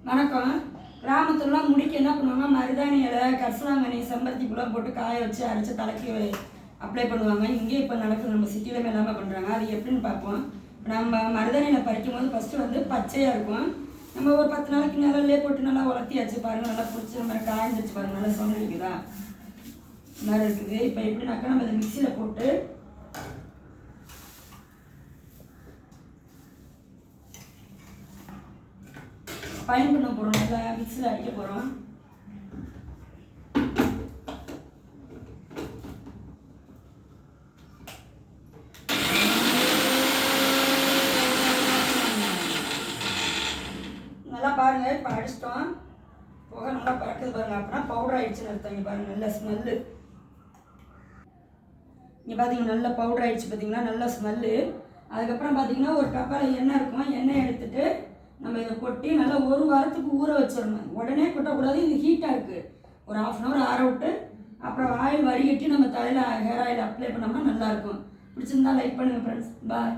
வணக்கம். கிராமத்துலலாம் முடிக்க என்ன பண்ணுவாங்க, மருதாணி இலை, கரிசலாங்கண்ணி, செம்பருத்தி பூலாம் போட்டு காய வச்சு அரைச்சி தலைக்கு அப்ளை பண்ணுவாங்க. இங்கே இப்போ நடக்குது, நம்ம சிட்டியிலும் எல்லாமே பண்ணுறாங்க. அது எப்படின்னு பார்ப்போம். நம்ம மருதாணியில் பறிக்கும் போது ஃபஸ்ட்டு வந்து பச்சையாக இருக்கும். நம்ம ஒரு 10 நாளைக்கு நிழல்லே போட்டு நல்லா உலர்த்தியாச்சு பாருங்கள், நல்லா பிடிச்சி இந்த மாதிரி காய்ஞ்சிச்சு பாருங்கள், நல்லா சவுண்ட் இருக்குதா, இந்த மாதிரி இருக்குது. இப்போ எப்படின்னாக்கா நம்ம இதை மிக்சியில் போட்டு பயன் பண்ண போகிறோம். நல்லா மிக்சியில் அடிக்க போகிறோம். நல்லா பாருங்கள், இப்போ அடிச்சிட்டோம். புகை நல்லா பறக்குது பாருங்கள். அப்படின்னா பவுடர் ஆகிடுச்சுன்னு அர்த்தம். இங்கே பாருங்கள், நல்ல ஸ்மெல்லு. இங்கே பார்த்தீங்கன்னா நல்ல பவுடர் ஆகிடுச்சு. பார்த்தீங்கன்னா நல்ல ஸ்மெல்லு. அதுக்கப்புறம் பார்த்தீங்கன்னா ஒரு டப்பாவில் எண்ணெய் இருக்கும். எண்ணெய் எடுத்துகிட்டு நம்ம இதை கொட்டி நல்லா 1 வாரத்துக்கு ஊற வச்சிடணும். உடனே கொட்டக்கூடாது, இது ஹீட்டாக இருக்குது. ஒரு 1/2 hour ஆற விட்டு அப்புறம் ஆயில் வடிகட்டி நம்ம தலையில் ஹேர் ஆயில் அப்ளை பண்ணோம்னா நல்லாயிருக்கும். பிடிச்சிருந்தா லைக் பண்ணுங்கள் ஃப்ரெண்ட்ஸ். பாய்.